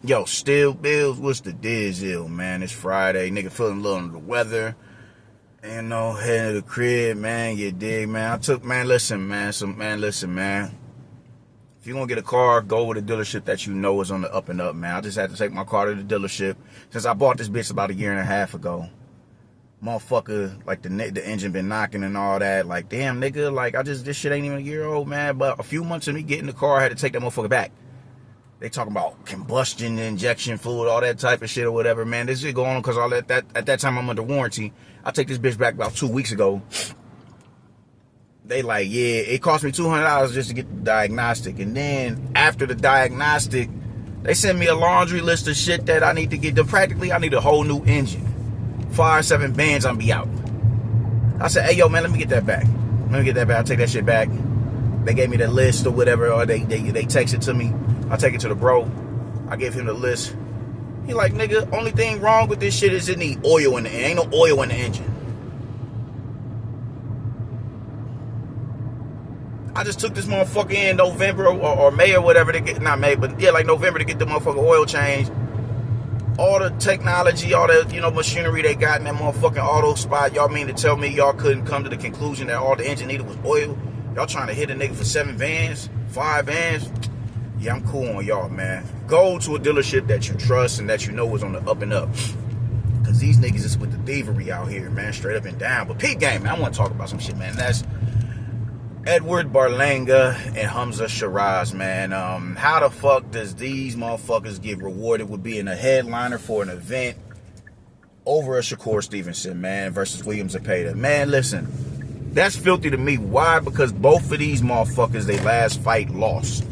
Yo, still bills, what's the dizzle, man? It's Friday, nigga feeling a little under the weather. Ain't no head of the crib, man, you dig, man. Listen, man. If you gonna get a car, go with a dealership that you know is on the up and up, man. I just had to take my car to the dealership. Since I bought this bitch about a year and a half ago. Motherfucker, like the engine been knocking and all that. Like, damn, nigga, like, this shit ain't even a year old, man. But a few months of me getting the car, I had to take that motherfucker back. They talking about combustion, injection fluid, all that type of shit or whatever, man. This shit going on because all that at that time I'm under warranty. I take this bitch back about 2 weeks ago. They like, yeah, it cost me $200 just to get the diagnostic. And then after the diagnostic, they send me a laundry list of shit that I need to get. Practically, I need a whole new engine. 5, 7 bands, I'll be out. I said, hey, yo, man, let me get that back. I'll take that shit back. They gave me the list or whatever, or they texted to me. I take it to the bro. I gave him the list. He like, nigga, only thing wrong with this shit is it need oil in the engine. Ain't no oil in the engine. I just took this motherfucker in November or May or whatever to get, not May, but yeah, like November to get the motherfucking oil changed. All the technology, all the, machinery they got in that motherfucking auto spot. Y'all mean to tell me y'all couldn't come to the conclusion that all the engine needed was oil? Y'all trying to hit a nigga for 7 vans, 5 vans? Yeah, I'm cool on y'all, man. Go to a dealership that you trust and that you know is on the up and up. Because these niggas is with the thievery out here, man. Straight up and down. But peep game, man. I want to talk about some shit, man. That's Edward Berlanga and Hamza Shiraz, man. How the fuck does these motherfuckers get rewarded with being a headliner for an event over a Shakur Stevenson, man, versus William Zepeda? Man, listen. That's filthy to me. Why? Because both of these motherfuckers, they last fight lost.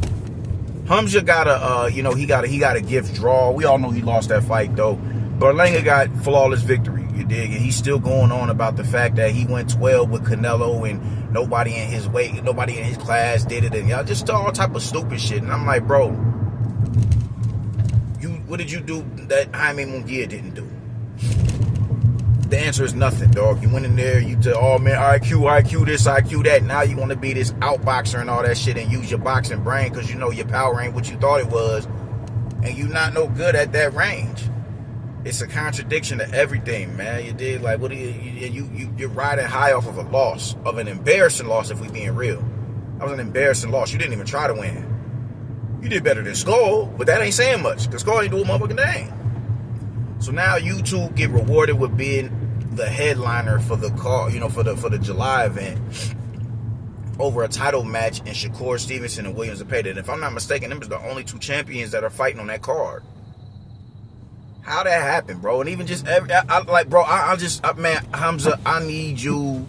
Hamza got he got a gift draw. We all know he lost that fight though. Berlanga got flawless victory, you dig? And he's still going on about the fact that he went 12 with Canelo and nobody in his weight, nobody in his class did it, and y'all just all type of stupid shit. And I'm like, bro, what did you do that Jaime Munguia didn't do? The answer is nothing, dog. You went in there, you said, oh man, IQ this, IQ that. Now you want to be this outboxer and all that shit and use your boxing brain because you know your power ain't what you thought it was. And you not no good at that range. It's a contradiction to everything, man. You did like, what do you're riding high off of a loss, of an embarrassing loss if we being real. That was an embarrassing loss. You didn't even try to win. You did better than Skull, but that ain't saying much because Skull ain't do a motherfucking thing. So now you two get rewarded with being the headliner for the car, for the July event over a title match in Shakur Stevenson and William Zepeda. And if I'm not mistaken, them is the only 2 champions that are fighting on that card. How that happened, bro? And even just man, Hamza, I need you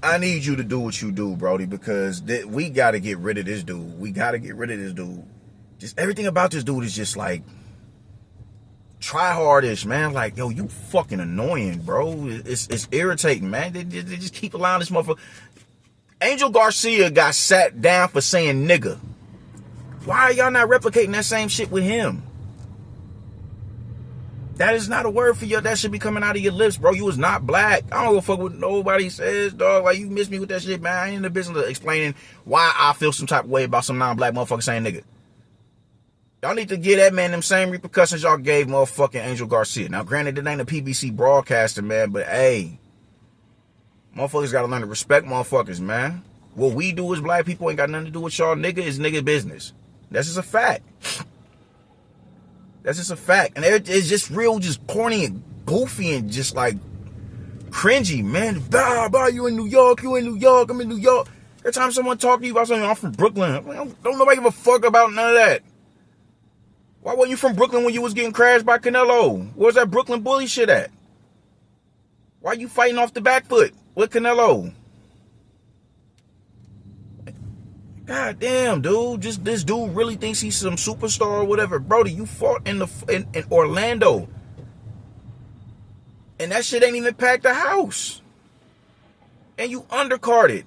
to do what you do, Brody, because we got to get rid of this dude. Just everything about this dude is just like try hardish, man. Like, yo, you fucking annoying, bro. It's irritating, man. They just keep allowing this motherfucker. Angel Garcia got sat down for saying nigga. Why are y'all not replicating that same shit with him? That is not a word for you. That should be coming out of your lips, bro. You was not black. I don't give a fuck what nobody says, dog. Like, you miss me with that shit, man. I ain't in the business of explaining why I feel some type of way about some non-black motherfucker saying nigga. Y'all need to give that man them same repercussions y'all gave motherfucking Angel Garcia. Now, granted, it ain't a PBC broadcaster, man, but hey, motherfuckers gotta learn to respect motherfuckers, man. What we do as black people ain't got nothing to do with y'all nigga. Is nigga business. That's just a fact. That's just a fact. And it's just real, just corny and goofy and just like cringy, man. Bah, you in New York, I'm in New York. Every time someone talk to you about something, I'm from Brooklyn. Don't nobody give a fuck about none of that. Why weren't you from Brooklyn when you was getting crashed by Canelo? Where's that Brooklyn bully shit at? Why you fighting off the back foot with Canelo? God damn, dude. Just this dude really thinks he's some superstar or whatever. Brody, you fought in Orlando. And that shit ain't even packed a house. And you undercarded.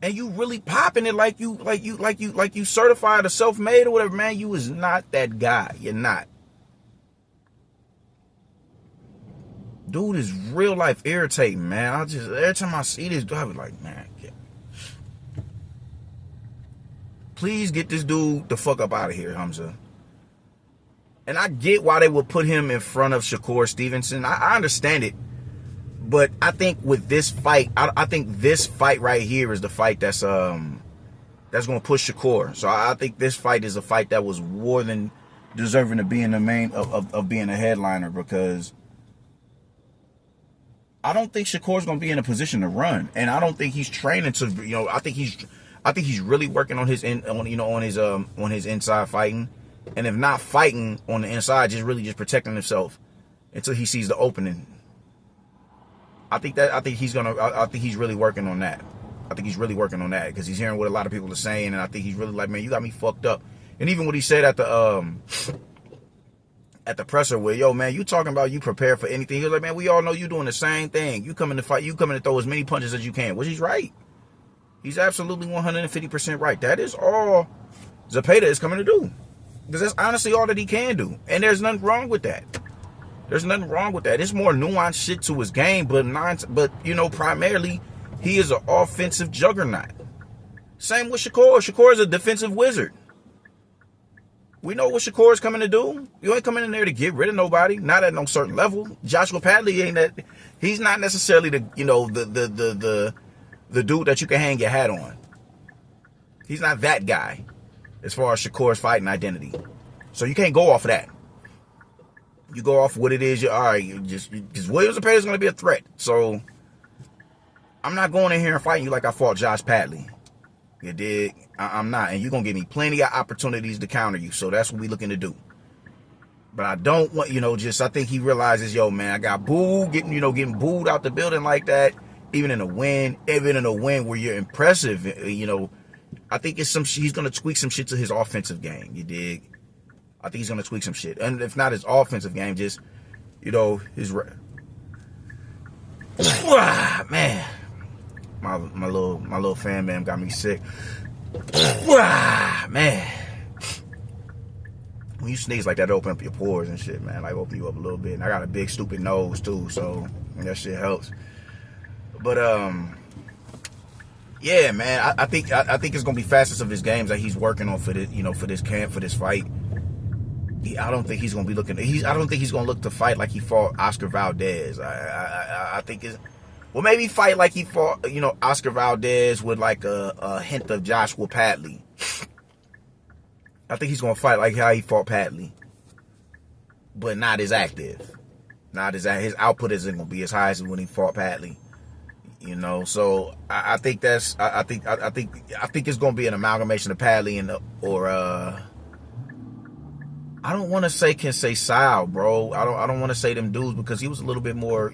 And you really popping it like you certified or self-made or whatever, man. You is not that guy. You're not. Dude is real life irritating, man. Every time I see this dude, I be like, man, yeah. Please get this dude the fuck up out of here, Hamza. And I get why they would put him in front of Shakur Stevenson. I understand it. But I think with this fight, I think this fight right here is the fight that's going to push Shakur. So I think this fight is a fight that was more than deserving of being the main of being a headliner, because I don't think Shakur's going to be in a position to run, and I don't think he's training to. I think he's really working on his inside fighting, and if not fighting on the inside, just protecting himself until he sees the opening. I think he's really working on that. I think he's really working on that because he's hearing what a lot of people are saying, and I think he's really like, man, you got me fucked up. And even what he said at the presser, where, yo, man, you talking about you prepare for anything. He was like, man, we all know you doing the same thing. You coming to fight, you coming to throw as many punches as you can. Which he's right. He's absolutely 150% right. That is all Zepeda is coming to do. Because that's honestly all that he can do. And there's nothing wrong with that. There's nothing wrong with that. It's more nuanced shit to his game, but primarily he is an offensive juggernaut. Same with Shakur. Shakur is a defensive wizard. We know what Shakur is coming to do. You ain't coming in there to get rid of nobody, not at no certain level. Joshua Padley ain't that. He's not necessarily the dude that you can hang your hat on. He's not that guy as far as Shakur's fighting identity. So you can't go off of that. You go off what it is. All right, because Williams Zepeda is going to be a threat. So I'm not going in here and fighting you like I fought Josh Padley. You dig? I'm not. And you're going to give me plenty of opportunities to counter you. So that's what we're looking to do. But I don't want, I think he realizes, yo, man, I got booed, getting booed out the building like that. Even in a win where you're impressive, I think he's going to tweak some shit to his offensive game. You dig? I think he's going to tweak some shit. And if not his offensive game, just, his... Man. My little fan man got me sick. Man. When you sneeze like that, open up your pores and shit, man. Like, open you up a little bit. And I got a big, stupid nose, too, so that shit helps. But, yeah, man, I think it's going to be facets of his games that he's working on for this, for this camp, for this fight. I don't think he's going to be looking. I don't think he's going to look to fight like he fought Oscar Valdez. I think it's, well, maybe fight like he fought, Oscar Valdez with like a hint of Joshua Padley. I think he's going to fight like how he fought Padley, but not as active. His output isn't going to be as high as when he fought Padley. So I think it's going to be an amalgamation of Padley I don't want to say Sal, bro. I don't want to say them dudes because he was a little bit more,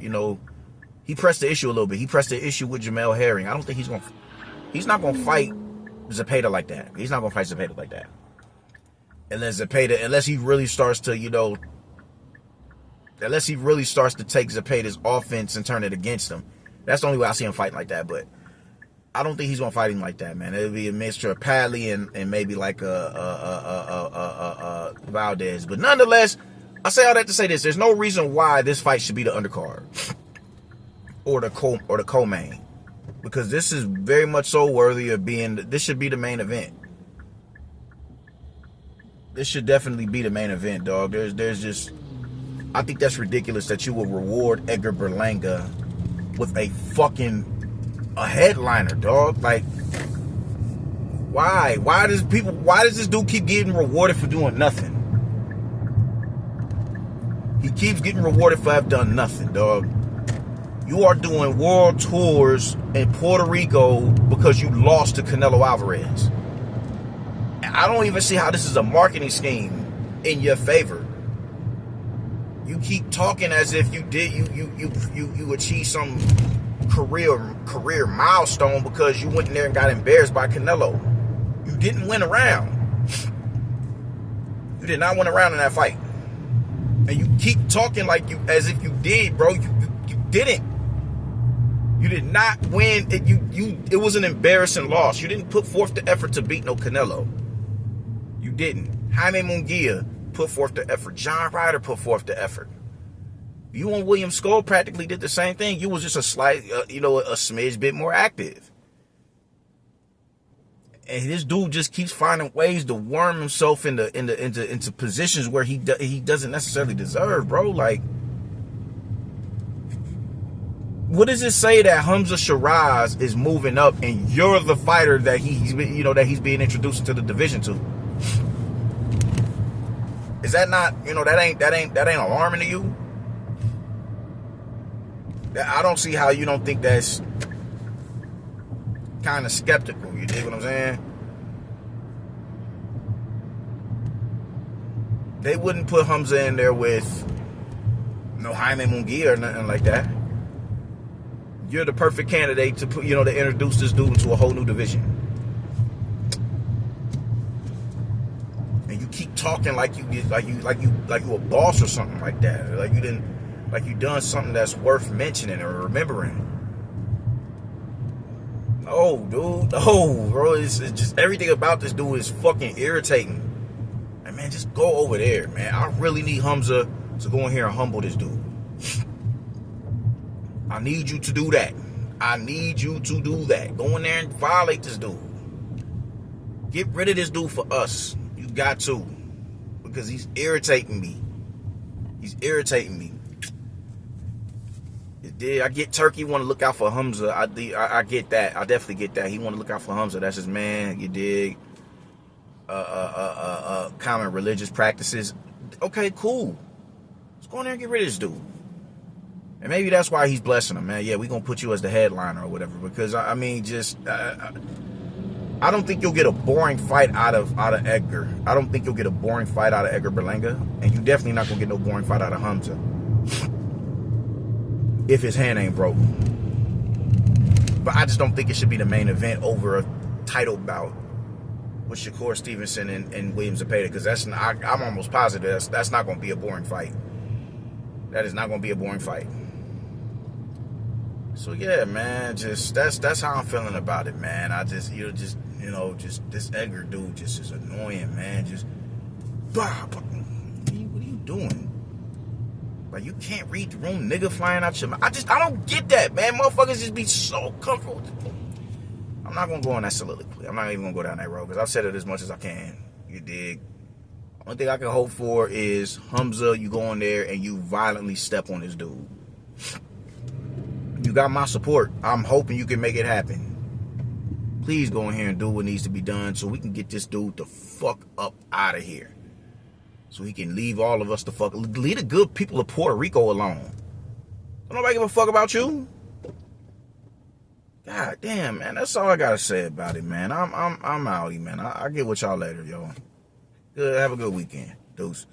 he pressed the issue a little bit. He pressed the issue with Jamel Herring. I don't think he's not going to fight Zepeda like that. He's not going to fight Zepeda like that. Unless he really starts to, unless he really starts to take Zepeda's offense and turn it against him. That's the only way I see him fighting like that. But I don't think he's going to fight him like that, man. It'll be a mixture of Padley and maybe like a Valdez. But nonetheless, I say all that to say this. There's no reason why this fight should be the undercard or the co-main, because this is very much so worthy of being. This should be the main event. This should definitely be the main event, dog. There's just, I think that's ridiculous that you will reward Edgar Berlanga with a headliner, dog. Like, why? Why does this dude keep getting rewarded for doing nothing? He keeps getting rewarded for have done nothing, dog. You are doing world tours in Puerto Rico because you lost to Canelo Alvarez. I don't even see how this is a marketing scheme in your favor. You keep talking as if you achieved some career milestone because you went in there and got embarrassed by Canelo. You didn't win a round. You did not win a round in that fight. And you keep talking like as if you did, bro. You didn't. You did not win. It was an embarrassing loss. You didn't put forth the effort to beat no Canelo. You didn't. Jaime Munguia put forth the effort. John Ryder put forth the effort. You and William Skull practically did the same thing. You was just a slight, a smidge bit more active. And this dude just keeps finding ways to worm himself into positions where he doesn't necessarily deserve, bro. Like, what does it say that Hamza Shiraz is moving up, and you're the fighter that he's being introduced into the division to? Is that not, that ain't alarming to you? I don't see how you don't think that's kind of skeptical. You dig what I'm saying? They wouldn't put Hamza in there with no Jaime Munguia or nothing like that. You're the perfect candidate to put, to introduce this dude into a whole new division. And you keep talking like you a boss or something like that. Like you done something that's worth mentioning or remembering. No, dude. No, bro. It's just everything about this dude is fucking irritating. And man, just go over there, man. I really need Hamza to go in here and humble this dude. I need you to do that. I need you to do that. Go in there and violate this dude. Get rid of this dude for us. You got to. Because he's irritating me. He's irritating me. I get Turkey want to look out for Hamza. I get that. I definitely get that. He want to look out for Hamza. That's his man. You dig? Common religious practices. Okay, cool. Let's go in there and get rid of this dude. And maybe that's why he's blessing him, man. Yeah, we're going to put you as the headliner or whatever. Because, I don't think you'll get a boring fight out of Edgar. I don't think you'll get a boring fight out of Edgar Berlanga. And you definitely not going to get no boring fight out of Hamza. If his hand ain't broke. But I just don't think it should be the main event over a title bout with Shakur Stevenson and William Zepeda. Because I'm almost positive that's not going to be a boring fight. That is not going to be a boring fight. So yeah, man, just that's how I'm feeling about it, man. I just this Edgar dude just is annoying, man. Just what are you doing? Like, you can't read the room, nigga flying out your mouth. I don't get that, man. Motherfuckers just be so comfortable. I'm not gonna go on that soliloquy. I'm not even gonna go down that road because I've said it as much as I can. You dig? Only thing I can hope for is Hamza, you go in there and you violently step on this dude. You got my support. I'm hoping you can make it happen. Please go in here and do what needs to be done so we can get this dude the fuck up out of here. So he can leave all of us the fuck. Leave the good people of Puerto Rico alone. Don't nobody give a fuck about you. God damn, man. That's all I gotta say about it, man. I'm outie, man. I'll get with y'all later, yo. Good. Have a good weekend. Deuces.